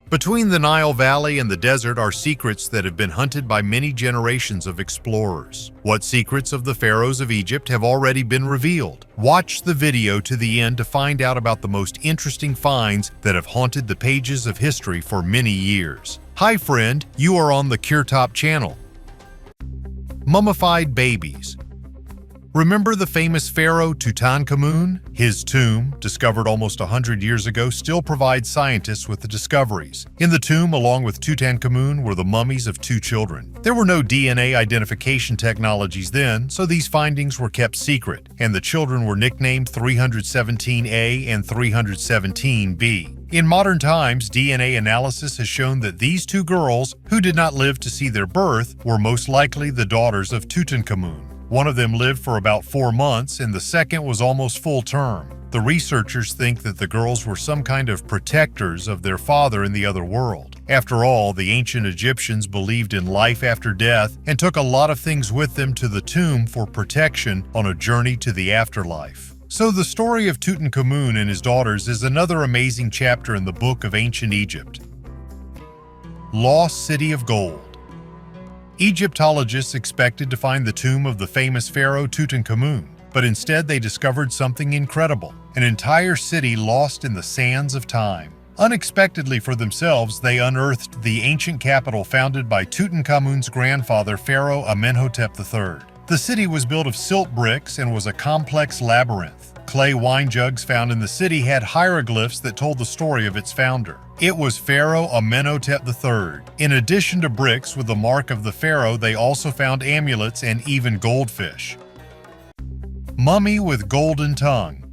Between the Nile Valley and the desert are secrets that have been hunted by many generations of explorers. What secrets of the pharaohs of Egypt have already been revealed? Watch the video to the end to find out about the most interesting finds that have haunted the pages of history for many years. Hi friend, you are on the CureTop channel. Mummified babies. Remember the famous pharaoh Tutenkhamun? His tomb, discovered almost 100 years ago, still provides scientists with the discoveries. In the tomb, along with Tutenkhamun, were the mummies of 2 children. There were no DNA identification technologies then, so these findings were kept secret, and the children were nicknamed 317A and 317B. In modern times, DNA analysis has shown that these 2 girls, who did not live to see their birth, were most likely the daughters of Tutenkhamun. One of them lived for about 4 months, and the second was almost full term. The researchers think that the girls were some kind of protectors of their father in the other world. After all, the ancient Egyptians believed in life after death and took a lot of things with them to the tomb for protection on a journey to the afterlife. So the story of Tutenkhamun and his daughters is another amazing chapter in the book of ancient Egypt. Lost City of Gold. Egyptologists expected to find the tomb of the famous pharaoh Tutenkhamun, but instead they discovered something incredible, an entire city lost in the sands of time. Unexpectedly for themselves, they unearthed the ancient capital founded by Tutenkhamun's grandfather, Pharaoh Amenhotep III. The city was built of silt bricks and was a complex labyrinth. Clay wine jugs found in the city had hieroglyphs that told the story of its founder. It was Pharaoh Amenhotep III. In addition to bricks with the mark of the pharaoh, they also found amulets and even goldfish. Mummy with golden tongue.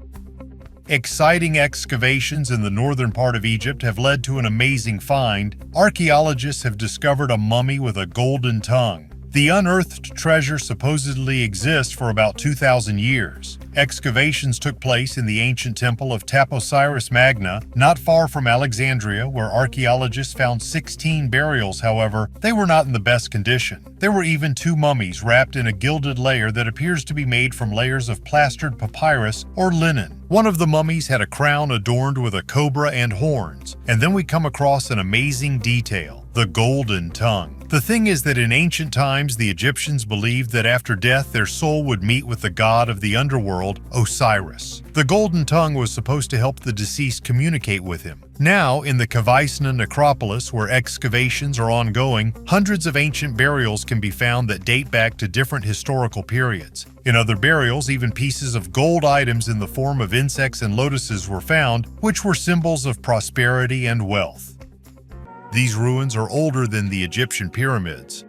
Exciting excavations in the northern part of Egypt have led to an amazing find. Archaeologists have discovered a mummy with a golden tongue. The unearthed treasure supposedly exists for about 2,000 years. Excavations took place in the ancient temple of Taposiris Magna, not far from Alexandria, where archaeologists found 16 burials. However, they were not in the best condition. There were even 2 mummies wrapped in a gilded layer that appears to be made from layers of plastered papyrus or linen. One of the mummies had a crown adorned with a cobra and horns. And then we come across an amazing detail: the golden tongue. The thing is that in ancient times, the Egyptians believed that after death their soul would meet with the god of the underworld, Osiris. The golden tongue was supposed to help the deceased communicate with him. Now, in the Kavaisna necropolis, where excavations are ongoing, hundreds of ancient burials can be found that date back to different historical periods. In other burials, even pieces of gold items in the form of insects and lotuses were found, which were symbols of prosperity and wealth. These ruins are older than the Egyptian pyramids.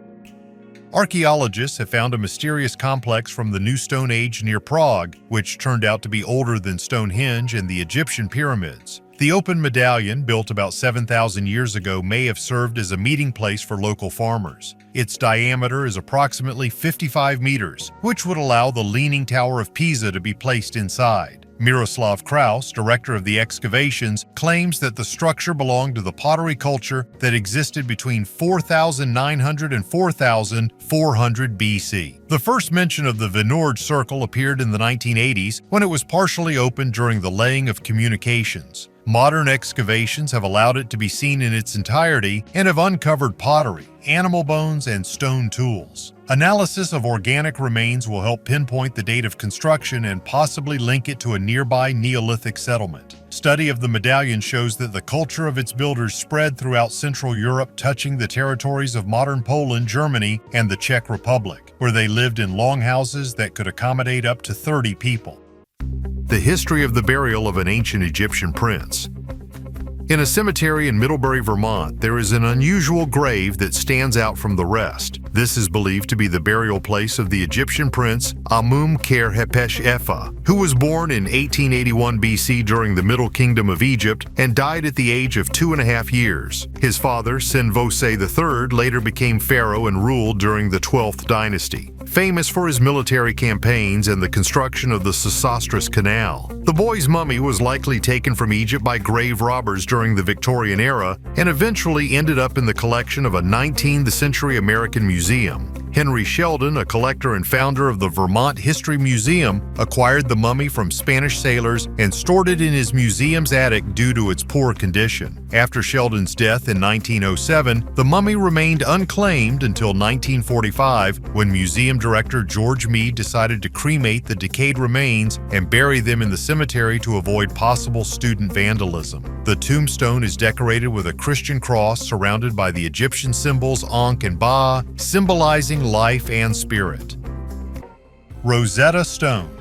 Archaeologists have found a mysterious complex from the New Stone Age near Prague, which turned out to be older than Stonehenge and the Egyptian pyramids. The open medallion, built about 7,000 years ago, may have served as a meeting place for local farmers. Its diameter is approximately 55 meters, which would allow the Leaning Tower of Pisa to be placed inside. Miroslav Kraus, director of the excavations, claims that the structure belonged to the pottery culture that existed between 4,900 and 4,400 BC. The first mention of the Vinord Circle appeared in the 1980s when it was partially opened during the laying of communications. Modern excavations have allowed it to be seen in its entirety and have uncovered pottery, animal bones, and stone tools. Analysis of organic remains will help pinpoint the date of construction and possibly link it to a nearby Neolithic settlement. Study of the medallion shows that the culture of its builders spread throughout Central Europe, touching the territories of modern Poland, Germany, and the Czech Republic, where they lived in longhouses that could accommodate up to 30 people. The history of the burial of an ancient Egyptian prince. In a cemetery in Middlebury, Vermont, there is an unusual grave that stands out from the rest. This is believed to be the burial place of the Egyptian prince Amenhotep I, who was born in 1881 BC during the Middle Kingdom of Egypt and died at the age of 2.5 years. His father, Senvose III, later became pharaoh and ruled during the 12th dynasty, famous for his military campaigns and the construction of the Sosostris Canal. The boy's mummy was likely taken from Egypt by grave robbers during the Victorian era and eventually ended up in the collection of a 19th century American museum. Henry Sheldon, a collector and founder of the Vermont History Museum, acquired the mummy from Spanish sailors and stored it in his museum's attic due to its poor condition. After Sheldon's death in 1907, the mummy remained unclaimed until 1945, when museum director George Meade decided to cremate the decayed remains and bury them in the cemetery to avoid possible student vandalism. The tombstone is decorated with a Christian cross surrounded by the Egyptian symbols Ankh and Ba, symbolizing life and spirit. Rosetta Stone.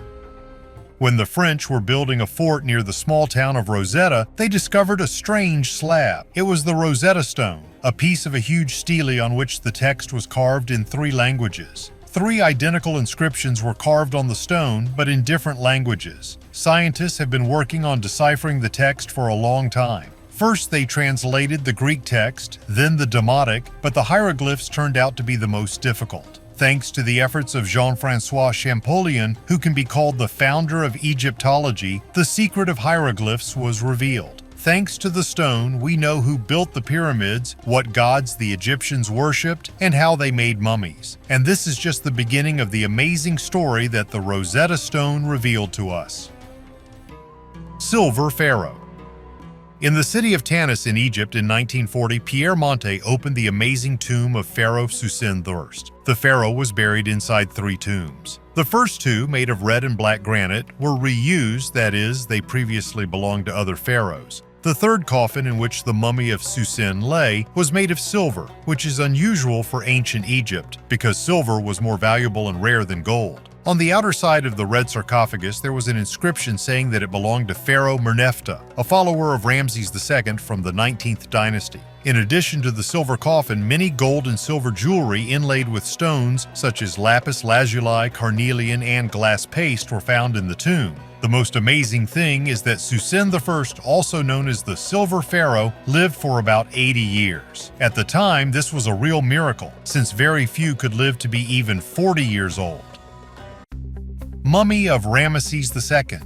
When the French were building a fort near the small town of Rosetta, they discovered a strange slab. It was the Rosetta Stone, a piece of a huge stele on which the text was carved in 3 languages. 3 identical inscriptions were carved on the stone, but in different languages. Scientists have been working on deciphering the text for a long time. First, they translated the Greek text, then the Demotic, but the hieroglyphs turned out to be the most difficult. Thanks to the efforts of Jean-François Champollion, who can be called the founder of Egyptology, the secret of hieroglyphs was revealed. Thanks to the stone, we know who built the pyramids, what gods the Egyptians worshipped, and how they made mummies. And this is just the beginning of the amazing story that the Rosetta Stone revealed to us. Silver Pharaoh. In the city of Tanis in Egypt in 1940, Pierre Montet opened the amazing tomb of Pharaoh Susin I. The pharaoh was buried inside 3 tombs. The first 2, made of red and black granite, were reused, that is, they previously belonged to other pharaohs. The third coffin in which the mummy of Susin lay was made of silver, which is unusual for ancient Egypt because silver was more valuable and rare than gold. On the outer side of the red sarcophagus, there was an inscription saying that it belonged to Pharaoh Amenhotep, a follower of Ramesses II from the 19th dynasty. In addition to the silver coffin, many gold and silver jewelry inlaid with stones such as lapis lazuli, carnelian, and glass paste were found in the tomb. The most amazing thing is that Susin I, also known as the Silver Pharaoh, lived for about 80 years. At the time, this was a real miracle, since very few could live to be even 40 years old. Mummy of Ramesses II.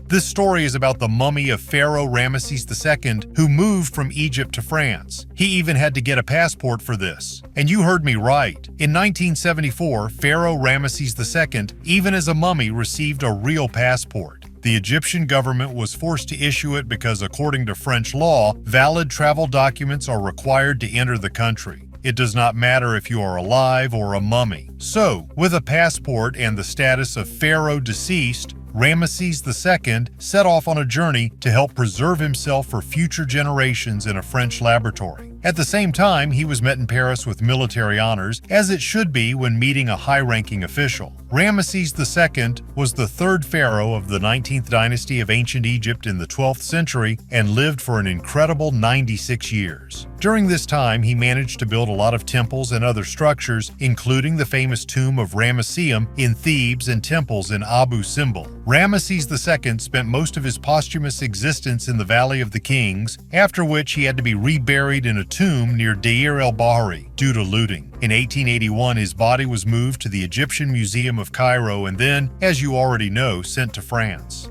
This story is about the mummy of Pharaoh Ramesses II, who moved from Egypt to France. He even had to get a passport for this. And you heard me right. In 1974, Pharaoh Ramesses II, even as a mummy, received a real passport. The Egyptian government was forced to issue it because, according to French law, valid travel documents are required to enter the country. It does not matter if you are alive or a mummy. So, with a passport and the status of pharaoh deceased, Ramesses II set off on a journey to help preserve himself for future generations in a French laboratory. At the same time, he was met in Paris with military honors, as it should be when meeting a high-ranking official. Ramesses II was the 3rd pharaoh of the 19th dynasty of ancient Egypt in the 12th century and lived for an incredible 96 years. During this time, he managed to build a lot of temples and other structures, including the famous tomb of Ramesseum in Thebes and temples in Abu Simbel. Ramesses II spent most of his posthumous existence in the Valley of the Kings, after which he had to be reburied in a tomb near Deir el-Bahari due to looting. In 1881, his body was moved to the Egyptian Museum of Cairo and then, as you already know, sent to France.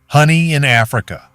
Honey in Africa.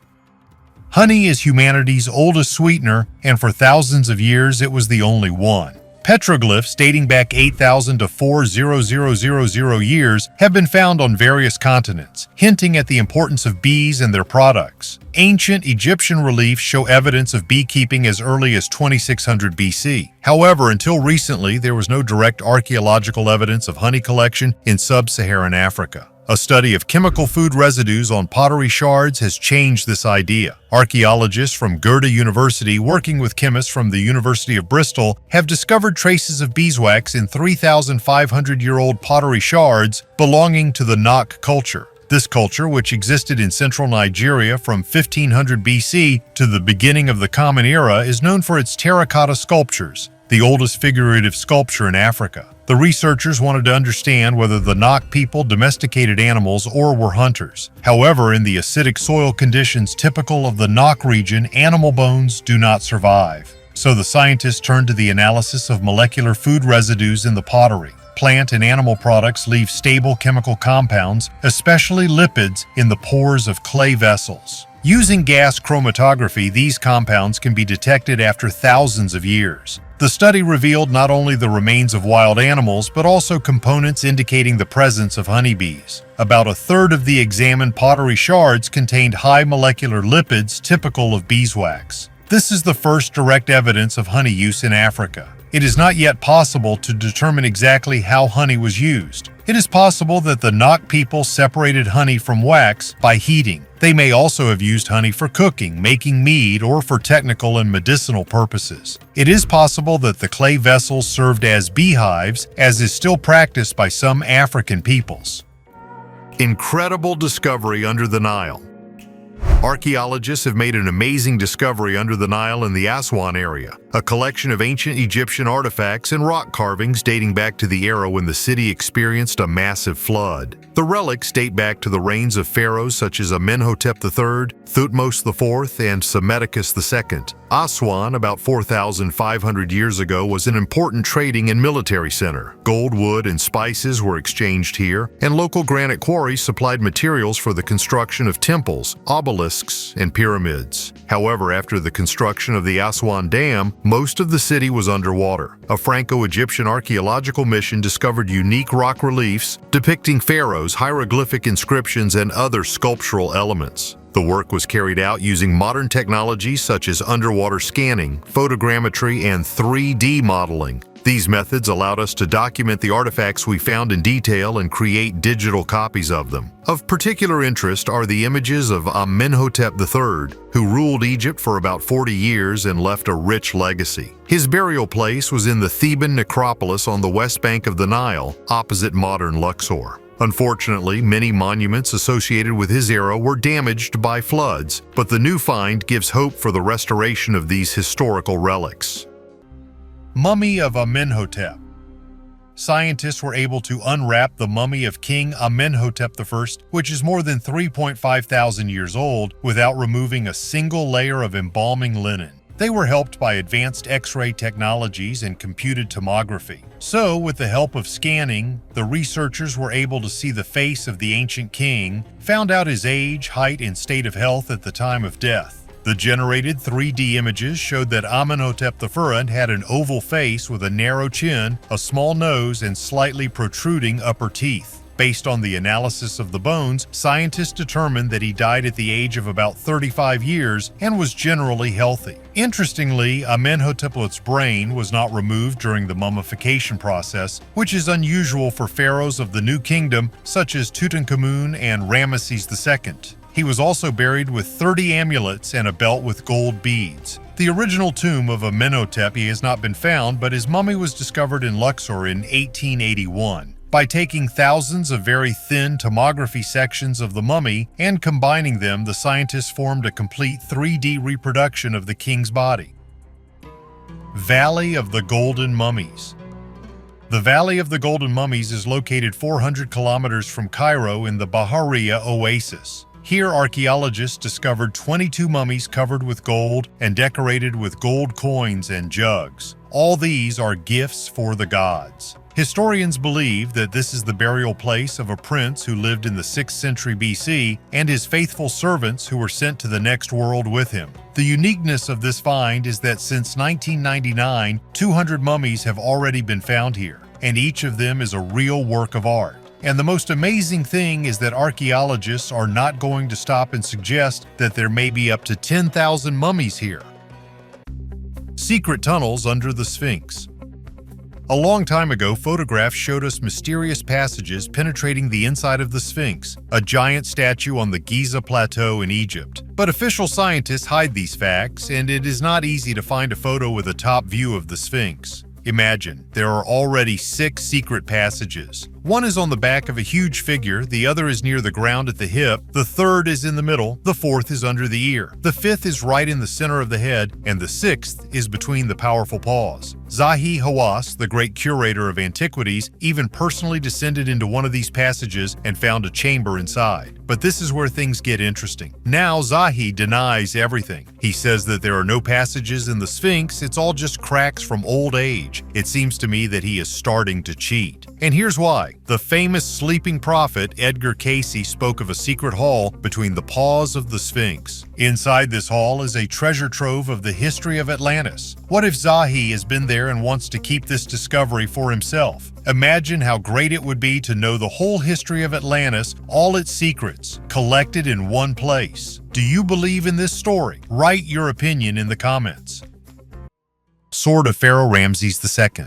Honey is humanity's oldest sweetener, and for thousands of years it was the only one. Petroglyphs dating back 8,000 to 4,000 years have been found on various continents, hinting at the importance of bees and their products. Ancient Egyptian reliefs show evidence of beekeeping as early as 2600 BC. However, until recently, there was no direct archaeological evidence of honey collection in sub-Saharan Africa. A study of chemical food residues on pottery shards has changed this idea. Archaeologists from Goethe University, working with chemists from the University of Bristol, have discovered traces of beeswax in 3,500-year-old pottery shards belonging to the Nok culture. This culture, which existed in central Nigeria from 1500 BC to the beginning of the Common Era, is known for its terracotta sculptures, the oldest figurative sculpture in Africa. The researchers wanted to understand whether the Nok people domesticated animals or were hunters. However, in the acidic soil conditions typical of the Nok region, animal bones do not survive. So the scientists turned to the analysis of molecular food residues in the pottery. Plant and animal products leave stable chemical compounds, especially lipids, in the pores of clay vessels. Using gas chromatography, these compounds can be detected after thousands of years. The study revealed not only the remains of wild animals, but also components indicating the presence of honeybees. About a third of the examined pottery shards contained high molecular lipids typical of beeswax. This is the first direct evidence of honey use in Africa. It is not yet possible to determine exactly how honey was used. It is possible that the Nok people separated honey from wax by heating. They may also have used honey for cooking, making mead, or for technical and medicinal purposes. It is possible that the clay vessels served as beehives, as is still practiced by some African peoples. Incredible discovery under the Nile. Archaeologists have made an amazing discovery under the Nile in the Aswan area, a collection of ancient Egyptian artifacts and rock carvings dating back to the era when the city experienced a massive flood. The relics date back to the reigns of pharaohs such as Amenhotep III, Thutmose IV, and Psammetichus II. Aswan, about 4,500 years ago, was an important trading and military center. Gold, wood, and spices were exchanged here, and local granite quarries supplied materials for the construction of temples, obelisks, and pyramids. However, after the construction of the Aswan Dam, most of the city was underwater. A Franco-Egyptian archaeological mission discovered unique rock reliefs depicting pharaohs, hieroglyphic inscriptions, and other sculptural elements. The work was carried out using modern technologies such as underwater scanning, photogrammetry, and 3D modeling. These methods allowed us to document the artifacts we found in detail and create digital copies of them. Of particular interest are the images of Amenhotep III, who ruled Egypt for about 40 years and left a rich legacy. His burial place was in the Theban necropolis on the west bank of the Nile, opposite modern Luxor. Unfortunately, many monuments associated with his era were damaged by floods, but the new find gives hope for the restoration of these historical relics. Mummy of Amenhotep. Scientists were able to unwrap the mummy of King Amenhotep I, which is more than 3.5 thousand years old, without removing a single layer of embalming linen. They were helped by advanced X-ray technologies and computed tomography. So, with the help of scanning, the researchers were able to see the face of the ancient king, found out his age, height, and state of health at the time of death. The generated 3D images showed that Amenhotep I had an oval face with a narrow chin, a small nose, and slightly protruding upper teeth. Based on the analysis of the bones, scientists determined that he died at the age of about 35 years and was generally healthy. Interestingly, Amenhotep I's brain was not removed during the mummification process, which is unusual for pharaohs of the New Kingdom such as Tutenkhamun and Ramesses II. He was also buried with 30 amulets and a belt with gold beads. The original tomb of Amenhotep has not been found, but his mummy was discovered in Luxor in 1881. By taking thousands of very thin tomography sections of the mummy and combining them, the scientists formed a complete 3D reproduction of the king's body. Valley of the Golden Mummies. The Valley of the Golden Mummies is located 400 kilometers from Cairo in the Bahariya Oasis. Here, archaeologists discovered 22 mummies covered with gold and decorated with gold coins and jugs. All these are gifts for the gods. Historians believe that this is the burial place of a prince who lived in the 6th century BC and his faithful servants who were sent to the next world with him. The uniqueness of this find is that since 1999, 200 mummies have already been found here, and each of them is a real work of art. And the most amazing thing is that archaeologists are not going to stop and suggest that there may be up to 10,000 mummies here. Secret tunnels under the Sphinx. A long time ago, photographs showed us mysterious passages penetrating the inside of the Sphinx, a giant statue on the Giza Plateau in Egypt. But official scientists hide these facts, and it is not easy to find a photo with a top view of the Sphinx. Imagine, there are already 6 secret passages. One is on the back of a huge figure, the other is near the ground at the hip, the third is in the middle, the fourth is under the ear, the fifth is right in the center of the head, and the sixth is between the powerful paws. Zahi Hawass, the great curator of antiquities, even personally descended into one of these passages and found a chamber inside. But this is where things get interesting. Now Zahi denies everything. He says that there are no passages in the Sphinx, it's all just cracks from old age. It seems to me that he is starting to cheat. And here's why. The famous sleeping prophet Edgar Cayce spoke of a secret hall between the paws of the Sphinx. Inside this hall is a treasure trove of the history of Atlantis. What if Zahi has been there and wants to keep this discovery for himself? Imagine how great it would be to know the whole history of Atlantis, all its secrets, collected in one place. Do you believe in this story? Write your opinion in the comments. Sword of Pharaoh Ramesses II.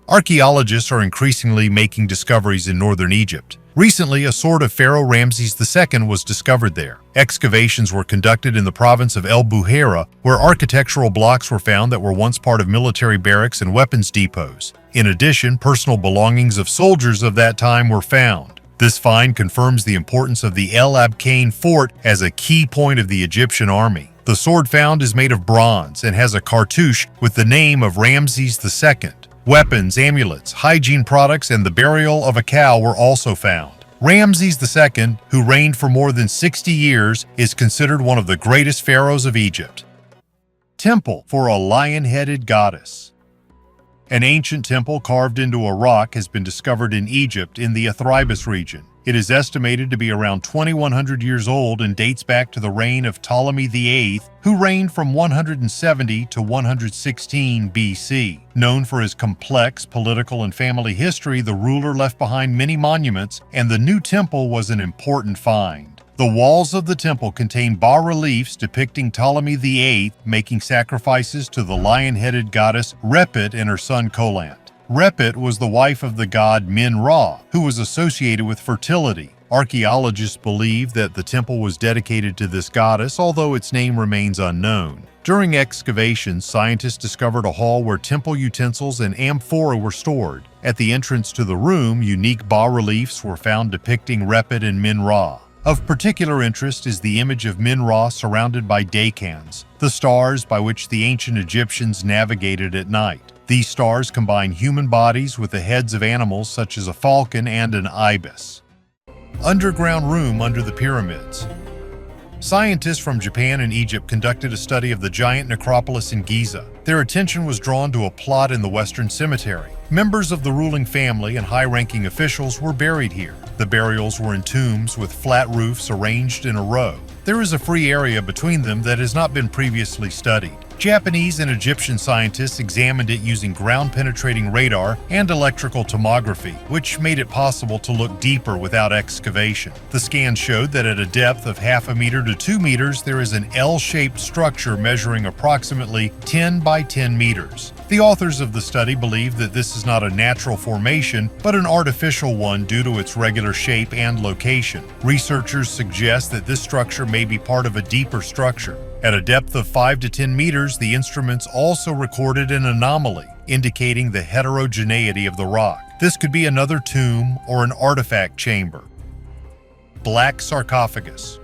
Archaeologists are increasingly making discoveries in northern Egypt. Recently, a sword of Pharaoh Ramesses II was discovered there. Excavations were conducted in the province of El Buhaira, where architectural blocks were found that were once part of military barracks and weapons depots. In addition, personal belongings of soldiers of that time were found. This find confirms the importance of the El Abqain fort as a key point of the Egyptian army. The sword found is made of bronze and has a cartouche with the name of Ramesses II. Weapons, amulets, hygiene products, and the burial of a cow were also found. Ramesses II, who reigned for more than 60 years, is considered one of the greatest pharaohs of Egypt. Temple for a lion-headed goddess. An ancient temple carved into a rock has been discovered in Egypt in the Athribis region. It is estimated to be around 2,100 years old and dates back to the reign of Ptolemy VIII, who reigned from 170 to 116 BC. Known for his complex political and family history, the ruler left behind many monuments, and the new temple was an important find. The walls of the temple contain bas-reliefs depicting Ptolemy VIII making sacrifices to the lion-headed goddess Repet and her son Kolant. Repet was the wife of the god Min-Ra, who was associated with fertility. Archaeologists believe that the temple was dedicated to this goddess, although its name remains unknown. During excavations, scientists discovered a hall where temple utensils and amphora were stored. At the entrance to the room, unique bas-reliefs were found depicting Repet and Min-Ra. Of particular interest is the image of Min-Ra surrounded by decans, the stars by which the ancient Egyptians navigated at night. These stars combine human bodies with the heads of animals such as a falcon and an ibis. Underground room under the pyramids. Scientists from Japan and Egypt conducted a study of the giant necropolis in Giza. Their attention was drawn to a plot in the Western Cemetery. Members of the ruling family and high-ranking officials were buried here. The burials were in tombs with flat roofs arranged in a row. There is a free area between them that has not been previously studied. Japanese and Egyptian scientists examined it using ground-penetrating radar and electrical tomography, which made it possible to look deeper without excavation. The scans showed that at a depth of 0.5 meter to 2 meters, there is an L-shaped structure measuring approximately 10 by 10 meters. The authors of the study believe that this is not a natural formation, but an artificial one due to its regular shape and location. Researchers suggest that this structure may be part of a deeper structure. At a depth of 5 to 10 meters, the instruments also recorded an anomaly, indicating the heterogeneity of the rock. This could be another tomb or an artifact chamber. Black sarcophagus.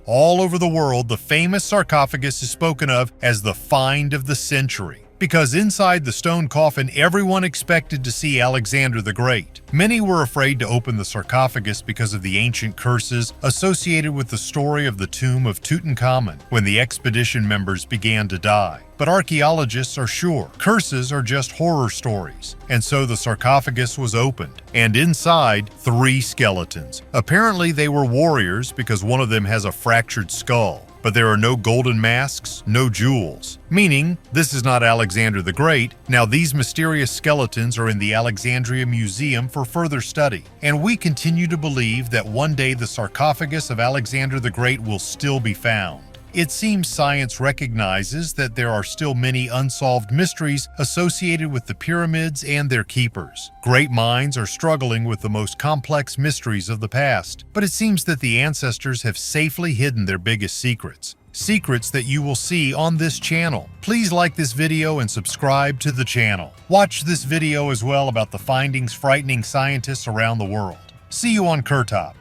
All over the world, the famous sarcophagus is spoken of as the find of the century, because inside the stone coffin everyone expected to see Alexander the Great. Many were afraid to open the sarcophagus because of the ancient curses associated with the story of the tomb of Tutenkhamun when the expedition members began to die. But archaeologists are sure curses are just horror stories, and so the sarcophagus was opened, and inside 3 skeletons. Apparently they were warriors because one of them has a fractured skull. But there are no golden masks, no jewels, meaning this is not Alexander the Great. Now these mysterious skeletons are in the Alexandria Museum for further study, and we continue to believe that one day the sarcophagus of Alexander the Great will still be found. It seems science recognizes that there are still many unsolved mysteries associated with the pyramids and their keepers. Great minds are struggling with the most complex mysteries of the past, but it seems that the ancestors have safely hidden their biggest secrets. Secrets that you will see on this channel. Please like this video and subscribe to the channel. Watch this video as well about the findings frightening scientists around the world. See you on Kurtop.